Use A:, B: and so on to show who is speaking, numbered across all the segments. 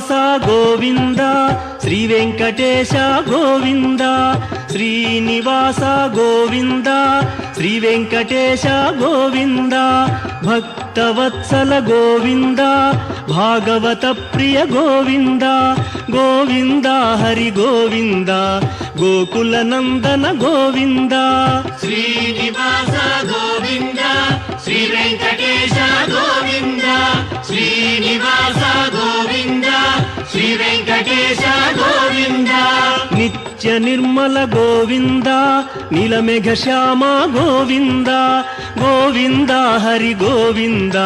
A: శ్రీనివాస గోవింద శ్రీ వెంకటేశ గోవింద శ్రీనివాస గోవింద శ్రీ వెంకటేశ గోవింద భక్తవత్సల గోవింద భాగవత ప్రియ గోవింద గోవింద హరి గోవింద గోకుల నందన గోవింద
B: శ్రీనివాస గోవింద శ్రీ వెంకటేశ గోవింద శ్రీనివాస గోవింద శ్రీ వెంకటేశ గోవింద
A: నిత్య నిర్మల గోవింద నీలమేఘ శ్యామ గోవింద గోవింద హరి గోవింద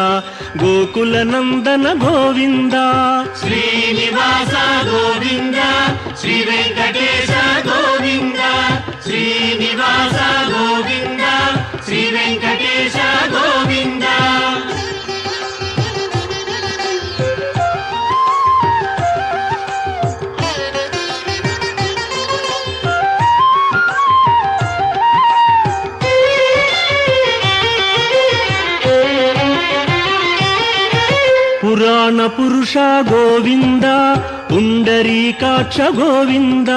A: గోకుల నందన గోవింద
B: శ్రీనివాస గోవింద శ్రీ వెంకటేశ గోవింద శ్రీనివాస గోవింద శ్రీ వెంకటేశ గోవింద
A: పురాణ పురుష గోవింద పుండరీకాక్ష గోవింద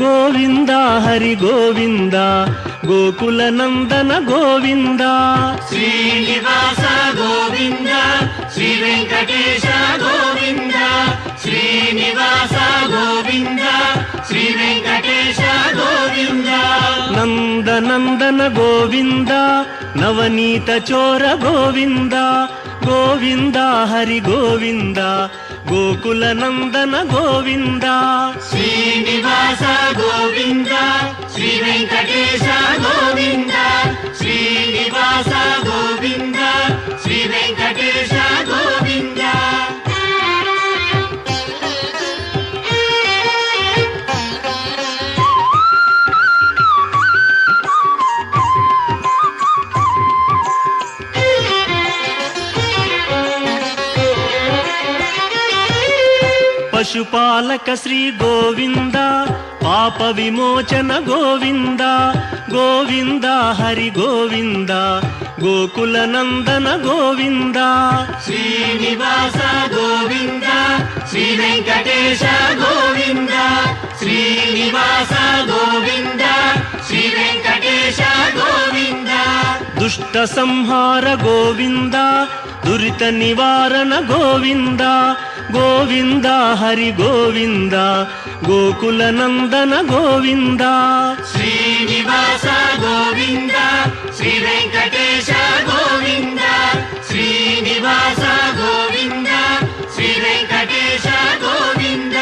A: గోవింద హరి గోవింద గోకుల నందన గోవింద
B: శ్రీనివాస గోవింద శ్రీ వెంకటేశ గోవింద శ్రీనివాస గోవింద శ్రీ వెంకటేశ గోవింద
A: నందనందన గోవింద నవనీత చోర గోవింద గోవింద హరి గోవింద గోకుల నందన గోవింద
B: శ్రీనివాస గోవింద శ్రీ వెంకటేశ గోవింద శ్రీనివాస గోవింద శ్రీ వెంకటేశ గోవింద
A: పశుపాలక శ్రీ గోవింద పాప విమోచన గోవింద గోవింద హరి గోవింద గోకుల నందన గోవింద
B: శ్రీనివాస గోవింద శ్రీ వెంకటేశ గోవింద శ్రీనివాస గోవింద శ్రీ వెంకటేశ గోవింద
A: దుష్ట సంహార గోవింద దురిత నివారణ గోవింద గోవింద హరి గోవింద గోకుల నందన గోవింద
B: శ్రీనివాస గోవింద శ్రీ వెంకటేశ గోవింద శ్రీనివాస గోవింద శ్రీ వెంకటేశ గోవింద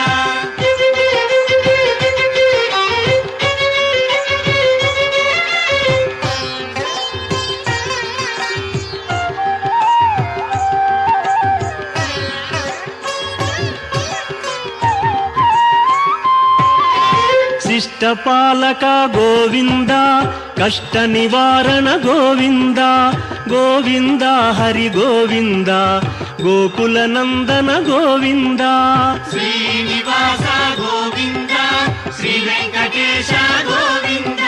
A: శిష్టపాలక గోవింద కష్ట నివారణ గోవింద గోవింద హరి గోవింద గోకుల నందన గోవింద
B: శ్రీనివాస గోవింద శ్రీ వెంకటేశ గోవింద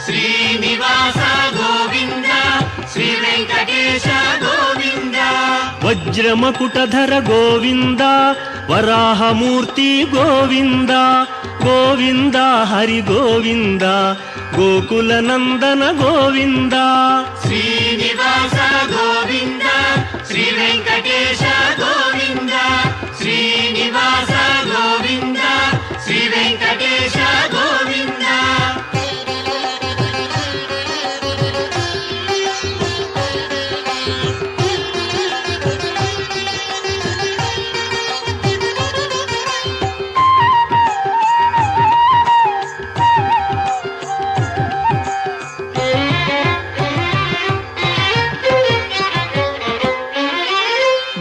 B: శ్రీనివాస గోవింద శ్రీ వెంకటేశ గోవింద
A: వజ్రమకుటధర గోవింద వరాహమూర్తి గోవింద గోవింద హరి గోవింద గోకుల నందన గోవింద
B: శ్రీనివాస గోవింద శ్రీ వెంకటేశ గోవింద శ్రీనివాస గోవింద శ్రీ వెంకటేశ గోవింద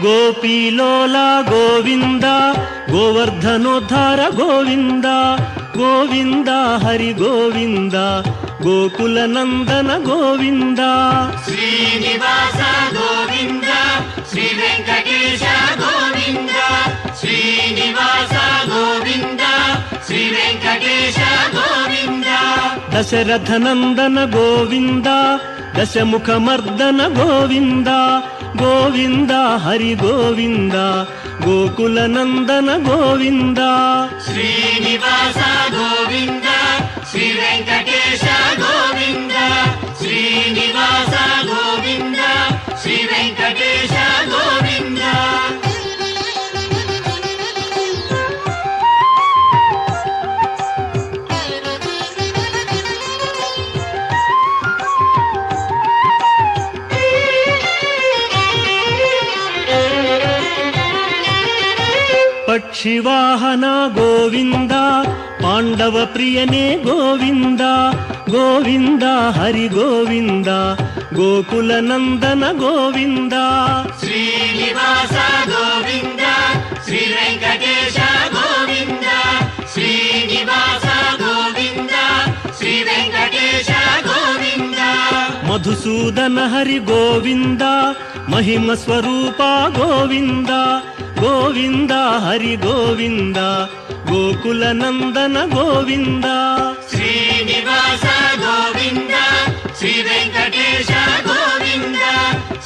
A: గోపీలోల గోవింద గోవర్ధనోద్ధార గోవింద గోవింద హరి గోవింద గోకుల నందన గోవింద
B: శ్రీనివాస గోవింద శ్రీ వెంకటేశ గోవింద శ్రీనివాస గోవింద శ్రీ వెంకటేశ గోవింద
A: దశరథ నందన గోవింద దశముఖమర్దన గోవింద గోవింద హరి గోవింద గోకుల నందన గోవింద
B: శ్రీనివాస గోవింద శ్రీ వెంకటేశ గోవింద శ్రీనివాస గోవింద శ్రీ వెంకటేశ గోవింద
A: పక్షివాహన గోవింద పాండవ ప్రియనే గోవింద గోవింద హరి గోవింద గోకుల నందన గోవింద
B: శ్రీనివాస గోవింద శ్రీ వెంకటేశ గోవింద శ్రీనివాస గోవింద శ్రీ వెంకటేశ గోవింద
A: మధుసూదన హరి గోవింద మహిమ స్వరూప గోవింద గోవింద హరి గోవింద గోకుల నందన గోవింద
B: శ్రీనివాస గోవింద శ్రీ వెంకటేశ గోవింద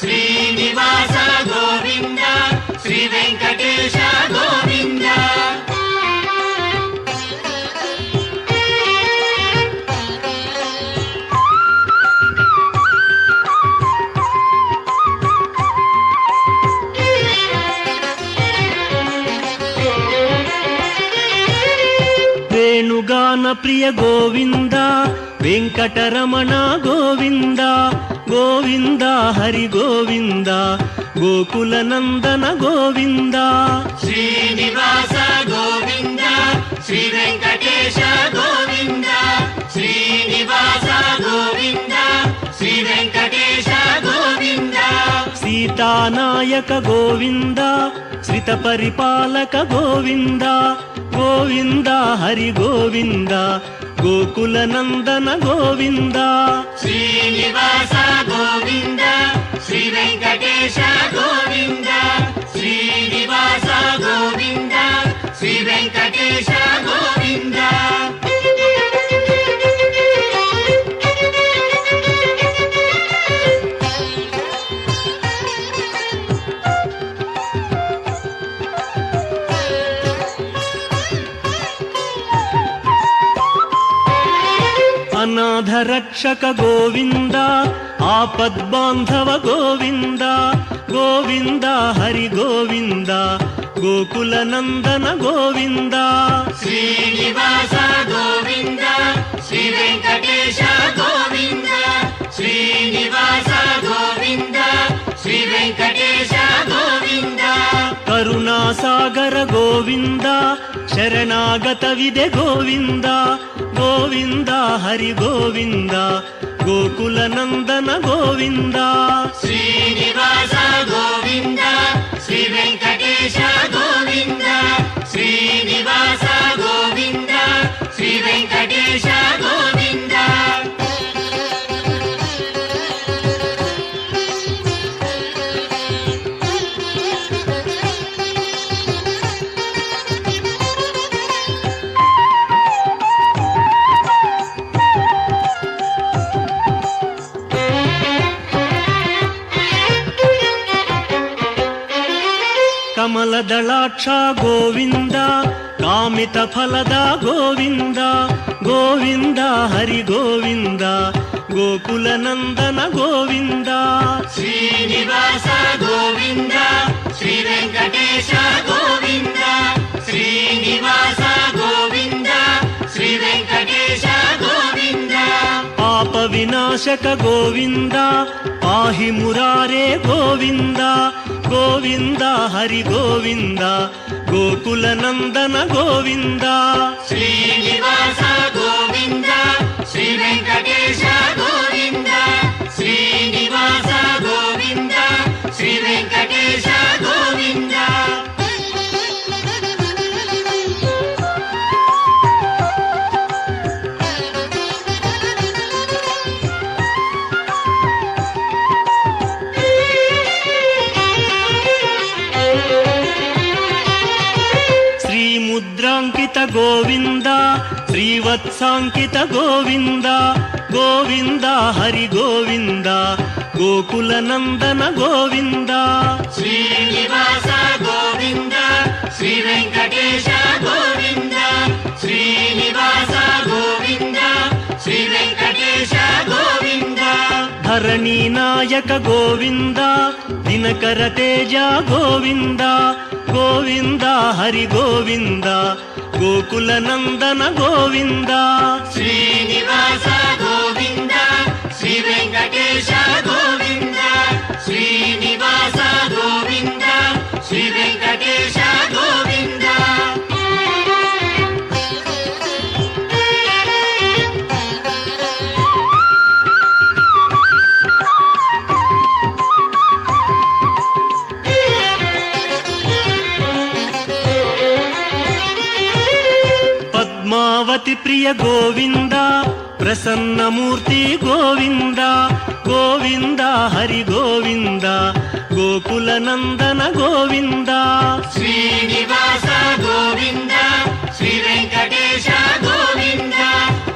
B: శ్రీనివాస గోవింద శ్రీ వెంకటేశ గోవింద
A: వేణుగాన ప్రియ గోవింద వెంకటరమణ గోవింద గోవింద హరి గోవింద గోకుల నందన గోవింద
B: శ్రీనివాస గోవింద శ్రీ వెంకటేశ గోవింద శ్రీనివాస గోవింద శ్రీ వెంకటేశ గోవింద
A: సీతానాయక గోవింద శ్రిత పరిపాలక గోవింద గోవింద హరి గోవింద గోకుల నందన గోవింద
B: శ్రీనివాస గోవింద శ్రీ వెంకటేశ గోవింద శ్రీనివాస గోవింద శ్రీ వెంకటేశ గోవింద
A: అనాథ రక్షక గోవింద ఆపద్బాంధవ గోవింద గోవింద హరి గోవింద గోకుల నందన గోవింద
B: శ్రీనివాస గోవింద శ్రీ వెంకటేశ గోవింద శ్రీనివాస గోవింద శ్రీ వెంకటేశ గోవింద
A: కరుణాసాగర గోవింద శరణాగత విదే గోవింద గోవింద హరి గోవింద గోకుల నందన గోవింద
B: శ్రీనివాస గోవింద శ్రీ వెంకటేశ గోవింద శ్రీనివాస గోవింద శ్రీ వెంకటేశ గోవింద
A: ಕಮಲದಳಾಕ್ಷ ಗೋವಿಂದ ಕಾಮಿತ ಫಲದ ಗೋವಿಂದ ಗೋವಿಂದ ಹರಿ ಗೋವಿಂದ ಗೋಕುಲ ನಂದನ ಗೋವಿಂದ
B: ಶ್ರೀನಿವಾಸ ಗೋವಿಂದ ಶ್ರೀ ವೆಂಕಟೇಶ ಗೋವಿಂದ ಶ್ರೀನಿವಾಸ ಗೋವಿಂದ ಶ್ರೀ ವೆಂಕಟೇಶ ಗೋವಿಂದ
A: ಪಾಪ ವಿನಾಶಕ ಗೋವಿಂದ ಪಾಹಿ ಮುರಾರೇ ಗೋವಿಂದ ಗೋವಿಂದ ಹರಿ ಗೋವಿಂದ ಗೋಕುಲ ನಂದನ ಗೋವಿಂದ
B: ಶ್ರೀನಿವಾಸ ಗೋವಿಂದ ಶ್ರೀ ವೆಂಕಟೇಶ ಗೋವಿಂದ ಶ್ರೀನಿವಾಸ ಗೋವಿಂದ ಶ್ರೀ ವೆಂಕಟೇಶ ಗೋವಿಂದ
A: ಮುದ್ರಾಂಕಿತ ಗೋವಿಂದ ಶ್ರೀವತ್ಸಾಂಕಿತ ಗೋವಿಂದ ಗೋವಿಂದ ಹರಿ ಗೋವಿಂದ ಗೋಕುಲ ನಂದನ ಗೋವಿಂದ
B: ಶ್ರೀನಿವಾಸ ಗೋವಿಂದ ಶ್ರೀ ವೆಂಕಟೇಶ ಗೋವಿಂದ ಶ್ರೀನಿವಾಸ ಗೋವಿಂದ ಶ್ರೀ ವೆಂಕಟೇಶ ಗೋವಿಂದ
A: ಧರಣಿ ನಾಯಕ ಗೋವಿಂದ ದಿನಕರ ತೇಜ ಗೋವಿಂದ ಗೋವಿಂದ ಹರಿ ಗೋವಿಂದ ಗೋಕುಲ ನಂದನ ಗೋವಿಂದ
B: ಶ್ರೀನಿವಾಸ ಗೋವಿಂದ ಶ್ರೀ ವೆಂಕಟೇಶ ಗೋವಿಂದ ಶ್ರೀನಿವಾಸ ಗೋವಿಂದ ಶ್ರೀ ವೆಂಕಟೇಶ ಗೋವಿಂದ
A: ಪದ್ಮಾವತಿ ಪ್ರಿಯ ಗೋವಿಂದ ಪ್ರಸನ್ನ ಮೂರ್ತಿ ಗೋವಿಂದ ಗೋವಿಂದ ಹರಿ ಗೋವಿಂದ ಗೋಕುಲ ನಂದನ ಗೋವಿಂದ
B: ಶ್ರೀನಿವಾಸ ಗೋವಿಂದ ಶ್ರೀ ವೆಂಕಟೇಶ ಗೋವಿಂದ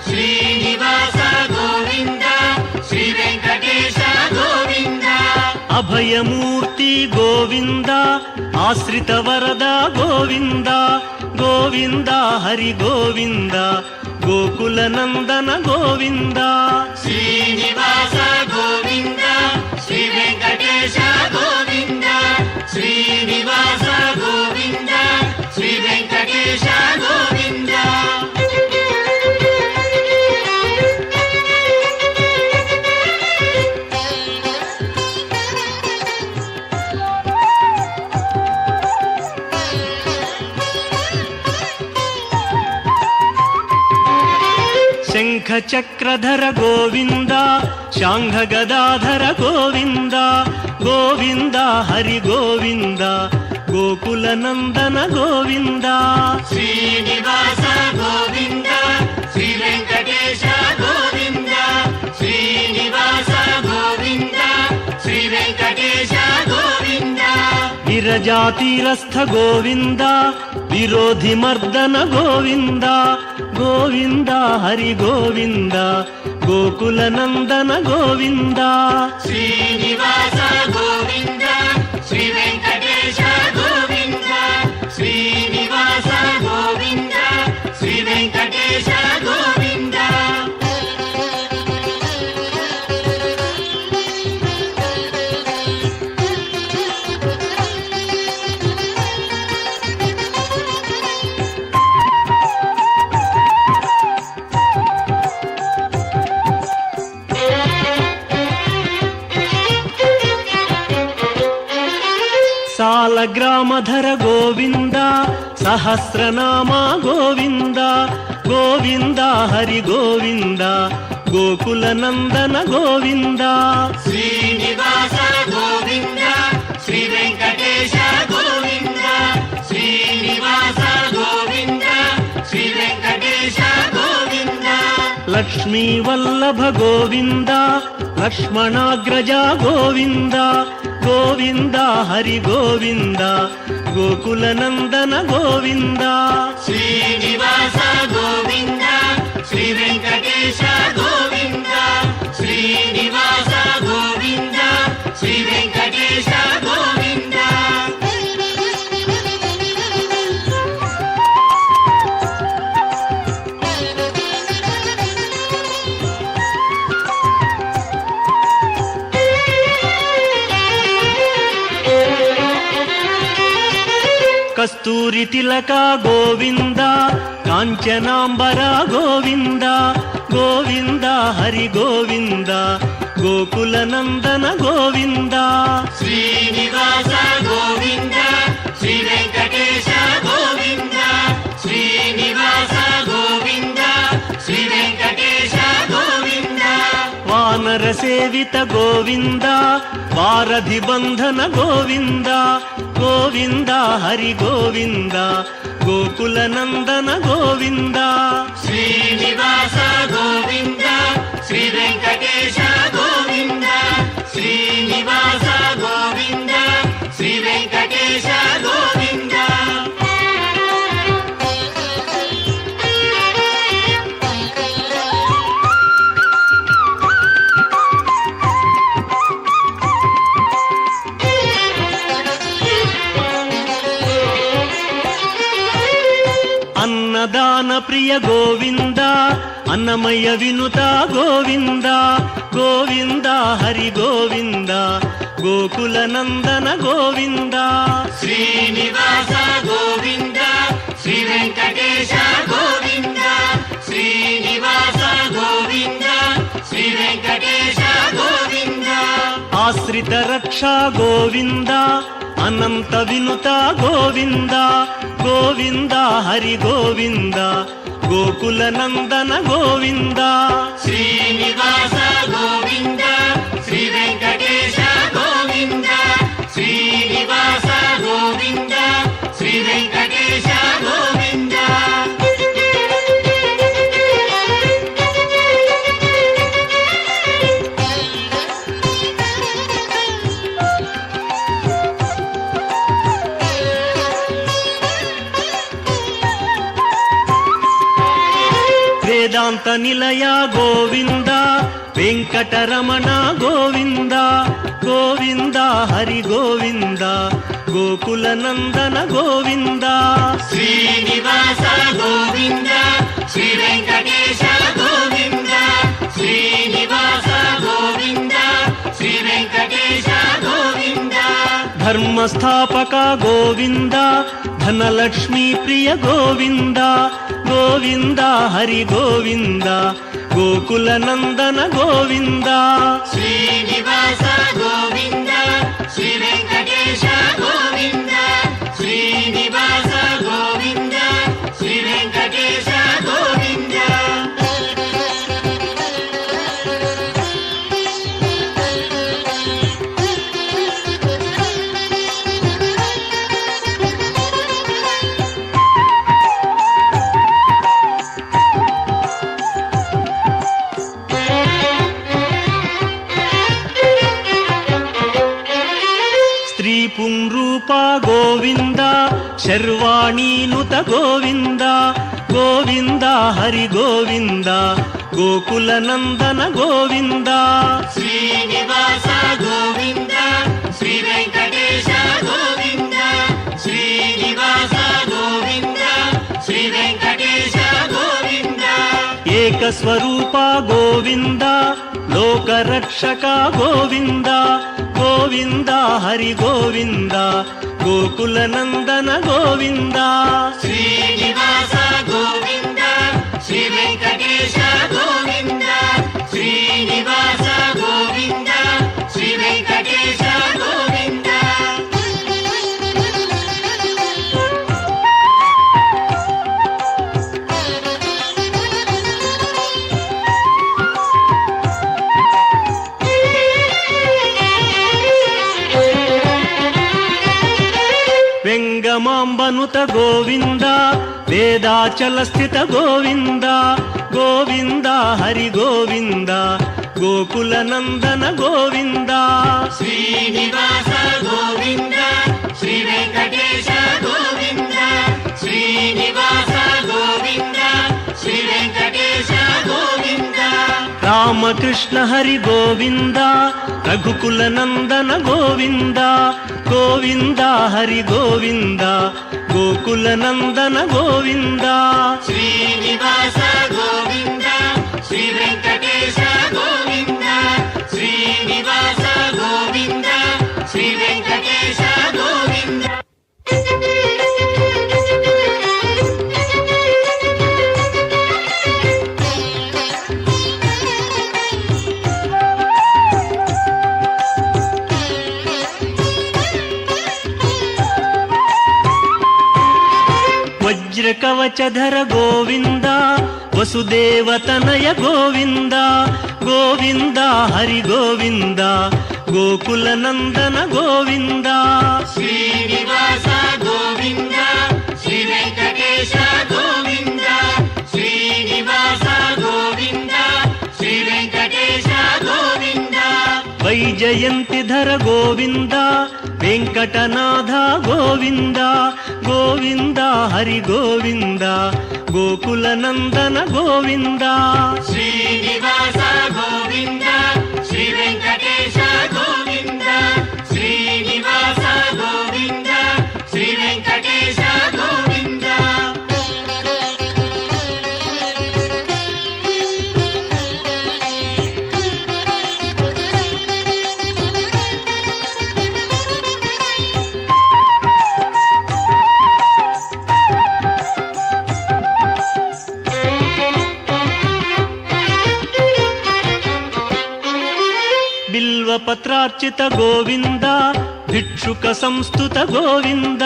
B: ಶ್ರೀನಿವಾಸ ಗೋವಿಂದ ಶ್ರೀ ವೆಂಕಟೇಶ ಗೋವಿಂದ
A: ಅಭಯ ಮೂರ್ತಿ ಗೋವಿಂದ ಆಶ್ರಿತ ವರದ ಗೋವಿಂದ ಗೋವಿಂದ ಹರಿ ಗೋವಿಂದ ಗೋಕುಲ ನಂದನ ಗೋವಿಂದ
B: ಶ್ರೀನಿವಾಸ ಗೋವಿಂದ ಶ್ರೀ ವೆಂಕಟೇಶ ಗೋವಿಂದ ಶ್ರೀನಿವಾಸ ಗೋವಿಂದ ಶ್ರೀ ವೆಂಕಟೇಶ ಗೋವಿಂದ
A: ಶಂಖ ಚಕ್ರಧರ ಗೋವಿಂದ ಶಾಂಘ ಗದಾಧರ ಗೋವಿಂದ ಗೋವಿಂದ ಹರಿ ಗೋವಿಂದ ಗೋಕುಲ ನಂದನ ಗೋವಿಂದ
B: ಶ್ರೀನಿವಾಸ ಗೋವಿಂದ ಶ್ರೀ ವೆಂಕಟೇಶ ಗೋವಿಂದ ಶ್ರೀನಿವಾಸ ಗೋವಿಂದ ಶ್ರೀ ವೆಂಕಟೇಶ ಗೋವಿಂದ
A: ವಿರಜಾತೀರಸ್ಥ ಗೋವಿಂದ ವಿರೋಧಿ ಮರ್ದನ ಗೋವಿಂದ ಗೋವಿಂದ ಹರಿ ಗೋವಿಂದ ಗೋಕುಲ ನಂದನ ಗೋವಿಂದ
B: ಶ್ರೀನಿವಾಸ ಗೋವಿಂದ ಶ್ರೀ ವೆಂಕಟೇಶ ಗೋವಿಂದ ಶ್ರೀನಿವಾಸ ಗೋವಿಂದ ಶ್ರೀ ವೆಂಕಟೇಶ ಗೋವಿಂದ
A: ಸಾಲಗ್ರಾಮಧರ ಗೋವಿಂದ ಸಹಸ್ರನಾಮ ಗೋವಿಂದ ಗೋವಿಂದ ಹರಿ ಗೋವಿಂದ ಗೋಕುಲ ನಂದನ ಗೋವಿಂದ
B: ಶ್ರೀನಿವಾಸ ಗೋವಿಂದ ಶ್ರೀ ವೆಂಕಟೇಶ ಗೋವಿಂದ ಶ್ರೀನಿವಾಸ ಗೋವಿಂದ ಶ್ರೀ ವೆಂಕಟೇಶ ಗೋವಿಂದ
A: ಲಕ್ಷ್ಮೀ ವಲ್ಲಭ ಗೋವಿಂದ ಲಕ್ಷ್ಮಣಾಗ್ರಜ ಗೋವಿಂದ ಗೋವಿಂದ ಹರಿ ಗೋವಿಂದ ಗೋಕುಲ ನಂದನ ಗೋವಿಂದ
B: ಶ್ರೀನಿವಾಸ ಗೋವಿಂದ ಶ್ರೀ ವೆಂಕಟೇಶ ಗೋವಿಂದ ಶ್ರೀನಿವಾಸ ಗೋವಿಂದ ಶ್ರೀ ವೆಂಕಟೇಶ ಗೋವಿಂದ
A: ಕಸ್ತೂರಿ ತಿಲಕ ಗೋವಿಂದ ಕಾಂಚನಾಂಬರ ಗೋವಿಂದ ಗೋವಿಂದ ಹರಿ ಗೋವಿಂದ ಗೋಕುಲ ನಂದನ ಗೋವಿಂದ
B: ಶ್ರೀನಿವಾಸ ಗೋವಿಂದ ಶ್ರೀ ವೆಂಕಟೇಶ ಗೋವಿಂದ ಶ್ರೀನಿವಾಸ ಗೋವಿಂದ ಶ್ರೀ ವೆಂಕಟೇಶ ಗೋವಿಂದ
A: ವಾನರ ಸೇವಿತ ಗೋವಿಂದ ವಾರಧಿ ಬಂಧನ ಗೋವಿಂದ ಗೋವಿಂದ ಹರಿ ಗೋವಿಂದ ಗೋಕುಲ ನಂದನ ಗೋವಿಂದ
B: ಶ್ರೀನಿವಾಸ ಗೋವಿಂದ ಶ್ರೀ ವೆಂಕಟೇಶ ಗೋವಿಂದ ಶ್ರೀನಿವಾಸ ಗೋವಿಂದ ಶ್ರೀ ವೆಂಕಟೇಶ ಗೋವಿಂದ
A: ప్రియ గోవింద అన్నమయ్య వినుత గోవింద గోవింద హరి గోవింద గోకుల నందన గోవింద
B: శ్రీనివాస గోవింద శ్రీ వెంకటేశ గోవింద శ్రీనివాస గోవింద శ్రీ వెంకటేశ గోవింద
A: ఆశ్రిత రక్ష గోవింద అనంత వినుత గోవింద గోవింద హరి గోవింద గోకుల నందన గోవింద
B: శ్రీనివాస గోవింద శ్రీ వెంకటేశ గోవింద శ్రీనివాస గోవింద శ్రీ వెంకటేశ గోవింద
A: వేదాంత నిలయ గోవింద వెంకటరమణ గోవింద గోవింద హరి గోవింద గోకుల నందన గోవింద
B: శ్రీనివాస గోవింద శ్రీ వెంకటేశ గోవింద శ్రీనివాస గోవింద శ్రీ వెంకటేశ గోవింద
A: ధర్మస్థాపక గోవింద ధనలక్ష్మీ ప్రియ గోవింద గోవింద హరి గోవింద గోకుల నందన గోవింద
B: శ్రీనివాస గోవింద శ్రీ వెంకటేశ గోవింద శ్రీనివాస గోవింద శ్రీ వెంకటేశ గోవింద
A: స్త్రీ పుంరూప గోవింద శర్వాణీనుత గోవింద గోవింద హరి గోవింద గోకుల నందన గోవింద
B: శ్రీనివాస గోవింద శ్రీ వెంకటేశ గోవింద శ్రీనివాస గోవింద శ్రీ వెంకటేశ గోవింద
A: ఏకస్వరూప గోవింద లోకరక్షక గోవింద గోవింద హరి గోవింద గోకుల నందన గోవింద
B: శ్రీనివాస గోవింద శ్రీ వెంకటేశ గోవింద శ్రీనివాస గోవింద శ్రీ వెంకటేశ గోవింద
A: వెంగమాంబనుత గోవింద వేదాచల స్థిత గోవింద గోవింద హరి గోవింద గోకుల నందన గోవింద
B: శ్రీనివాస గోవింద శ్రీ వెంకటేశ గోవింద శ్రీనివాస గోవింద శ్రీ వెంకటేశ గోవింద
A: రామకృష్ణ హరి గోవింద రఘుకుల నందన గోవింద గోవింద హరి గోవింద గోకుల నందన గోవింద
B: శ్రీనివాస గోవింద శ్రీ వెంకటేశ గోవింద శ్రీనివాస గోవింద శ్రీ వెంకటేశ గోవింద
A: వజ్రకవచధర గోవింద వసుదేవతనయ గోవింద గోవింద హరి గోవింద గోకుల నందన గోవింద
B: శ్రీనివాస గోవింద శ్రీ వెంకటేశ గోవింద శ్రీనివాస గోవింద శ్రీ వెంకటేశ గోవింద
A: వైజయంతిధర గోవింద వెంకటనాథ గోవింద గోవింద హరి గోవింద గోకుల నందన గోవింద
B: శ్రీనివాస గోవింద శ్రీ వెంకటేశ గోవింద శ్రీనివాస గోవింద శ్రీ వెంకటేశ గోవింద
A: బిల్వపత్రార్చిత గోవింద భిక్షుక సంస్థుత గోవింద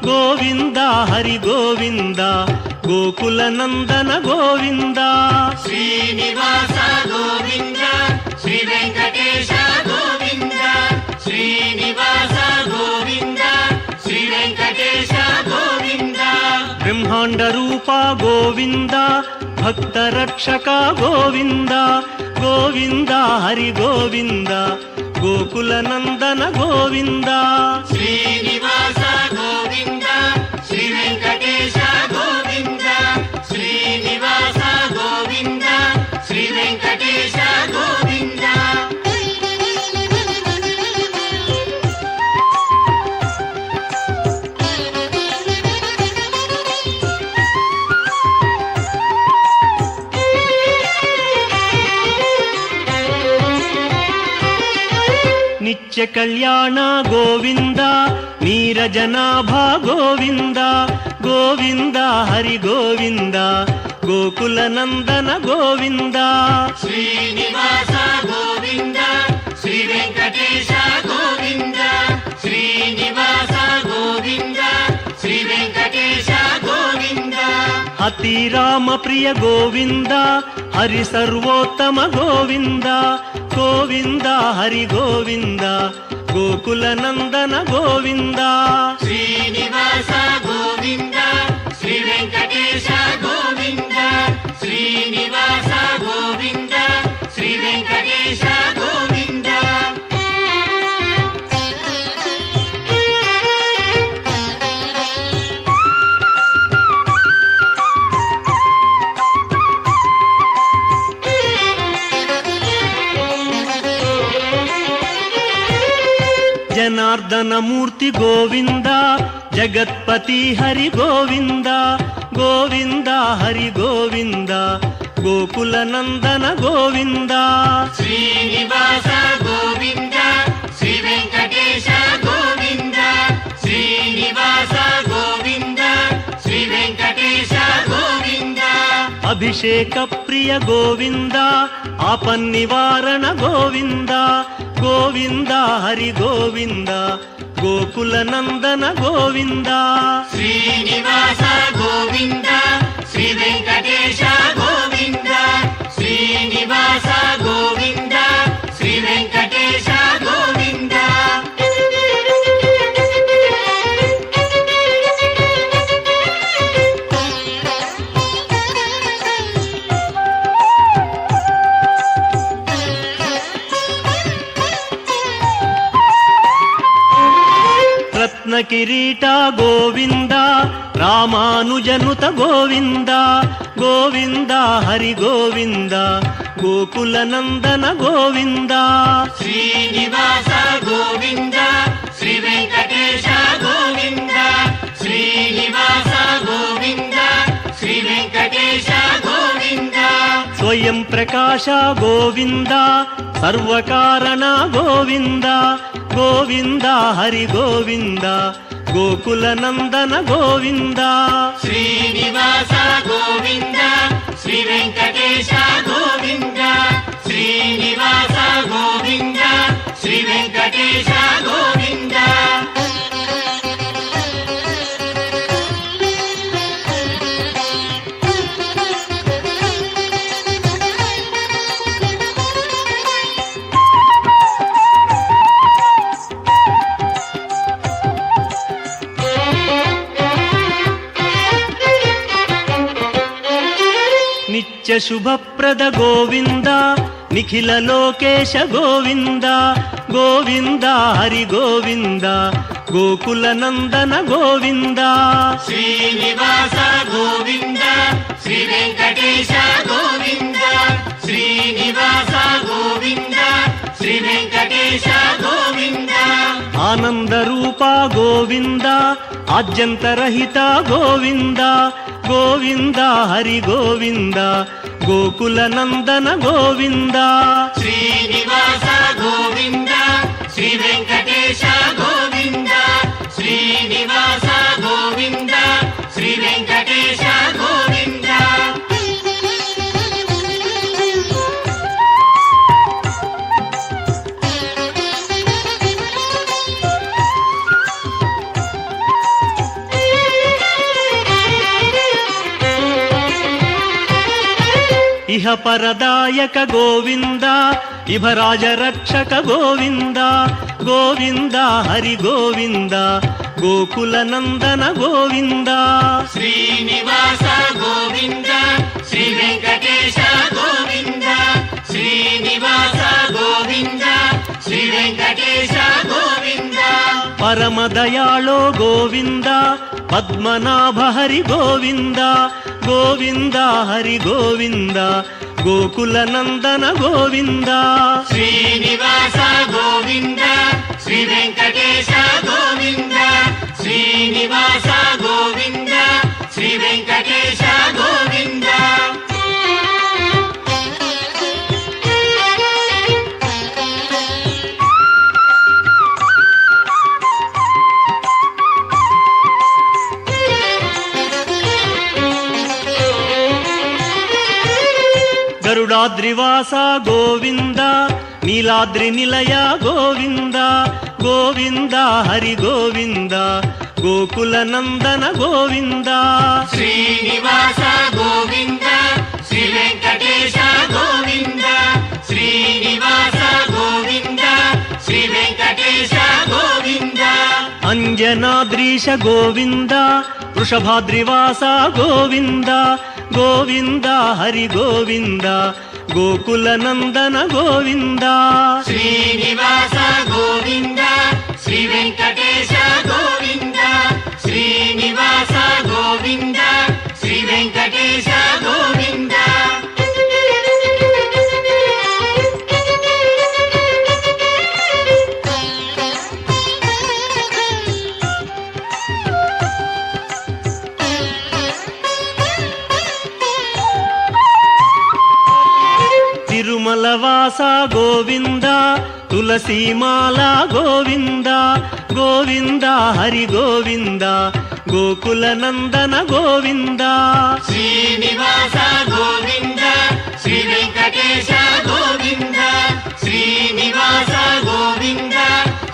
A: గోవింద హరి గోవింద గోకుల నందన గోవింద
B: శ్రీనివాస గోవింద శ్రీ వెంకటేశ గోవింద శ్రీనివాస గోవింద శ్రీ వెంకటేశ గోవింద
A: బ్రహ్మాండ రూప గోవింద భక్త రక్షక గోవింద గోవింద హరి గోవింద గోకుల నందన గోవింద
B: శ్రీనివాస గోవింద శ్రీ వెంకటేశ గోవింద శ్రీనివాస గోవింద శ్రీ వెంకటేశ గోవింద
A: నిత్య కళ్యాణ గోవింద నీరజనాభ గోవింద గోవింద హరి గోవింద గోకుల నందన గోవింద
B: శ్రీనివాస గోవింద శ్రీ వెంకటేశ గోవింద శ్రీనివాస గోవింద శ్రీ వెంకటేశ గోవింద
A: అతి రామ ప్రియ గోవింద హరి సర్వోత్తమ గోవింద గోవింద హరి గోవింద గోకుల నందన గోవింద
B: శ్రీనివాస గోవింద శ్రీ వెంకటేశ గోవింద శ్రీనివాస గోవింద శ్రీ వెంకటేశ గోవింద
A: జనార్దన మూర్తి గోవింద జగత్పతి హరి గోవింద గోవింద హరి గోవింద గోకుల నందన గోవింద
B: శ్రీనివాస గోవింద శ్రీ వెంకటేశ గోవింద శ్రీనివాస గోవింద శ్రీ వెంకటేశ గోవింద
A: అభిషేక ప్రియ గోవింద ఆపన్నివారణ గోవింద గోవింద హరి గోవింద గోకుల నందన గోవింద
B: శ్రీనివాస గోవింద శ్రీ వెంకటేశ గోవింద శ్రీనివాస గోవింద శ్రీ వెంకటేశ గోవింద
A: రత్న కిరీట గోవింద రామానుజనుత గోవింద గోవింద హరి గోవింద గోకుల నందన గోవింద
B: శ్రీనివాస గోవింద శ్రీ వెంకటేశ గోవింద శ్రీనివాస గోవింద శ్రీ వెంకటేశ గోవింద
A: స్వయం ప్రకాశ గోవింద సర్వకారణ గోవింద గోవింద హరి గోవింద గోకుల నందన గోవింద
B: శ్రీనివాస గోవింద శ్రీ వెంకటేశ గోవింద శ్రీనివాస గోవింద శ్రీ వెంకటేశ గోవింద
A: నిత్య శుభప్రద గోవింద నిఖిల లోకేశ గోవింద గోవింద హరి గోవింద గోకుల నందన గోవింద
B: శ్రీనివాస గోవింద శ్రీ వెంకటేశ గోవింద శ్రీనివాస గోవింద శ్రీ వెంకటేశ గోవింద
A: ఆనంద రూప గోవింద ఆద్యంతరహిత గోవింద గోవింద హరి గోవింద గోకుల నందన గోవింద
B: శ్రీనివాస గోవింద శ్రీ వెంకటేశ గోవింద శ్రీనివాస గోవింద శ్రీ వెంకటేశ గోవింద
A: ఇహ పరదాయక గోవింద ఇభరాజ రక్షక గోవింద గోవింద హరి గోవింద గోకుల నందన గోవింద
B: శ్రీనివాస గోవింద శ్రీ వెంకటేశ గోవింద శ్రీనివాస గోవింద శ్రీ వెంకటేశ గోవింద
A: పరమదయాళో గోవింద పద్మనాభ హరి గోవింద గోవింద హరి గోవింద గోకుల నందన గోవింద
B: శ్రీనివాస గోవింద శ్రీ వెంకటేశ గోవింద శ్రీనివాస గోవింద శ్రీ వెంకటేశ గోవింద
A: గరుడాద్రివాస గోవింద నీలాద్రి నిలయ గోవింద గోవింద హరి గోవింద గోకుల నందన గోవింద
B: శ్రీనివాస గోవింద శ్రీ వెంకటేశ గోవింద శ్రీనివాస గోవింద శ్రీ వెంకటేశ గోవింద
A: అంజనాద్రీశ గోవింద వృషభాద్రివాస గోవింద గోవింద హరి గోవింద గోకుల నందన గోవింద
B: శ్రీనివాస గోవింద శ్రీ వెంకటేశ గోవింద శ్రీనివాస గోవింద శ్రీ వెంకటేశ గోవింద
A: తిరుమలవాస గోవింద తులసీమాల గోవింద గోవింద హరి గోవింద గోకుల నందన గోవింద
B: శ్రీనివాస గోవింద శ్రీ వెంకటేశ గోవింద శ్రీనివాస గోవింద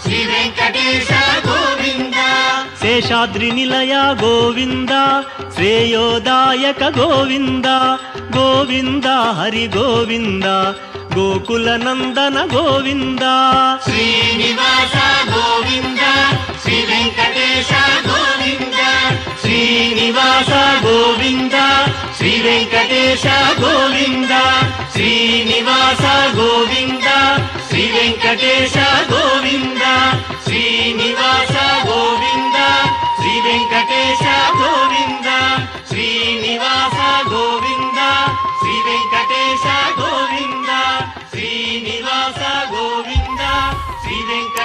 B: శ్రీ వెంకటేశ గోవింద
A: శేషాద్రి నిలయ గోవింద శ్రేయోదాయక గోవింద గోవింద హరి గోవింద గోకుల నందన గోవింద
B: శ్రీనివాస గోవింద శ్రీ వెంకటేశ గోవింద
A: శ్రీనివాస గోవింద శ్రీ వెంకటేశ గోవింద శ్రీనివాస గోవింద శ్రీ వెంకటేశ గోవింద శ్రీనివాస గోవింద శ్రీ వెంకటేశ గోవింద శ్రీనివాస గోవింద శ్రీ వెంకటేశ గోవింద శ్రీనివాస గోవింద శ్రీ వెంకటేశ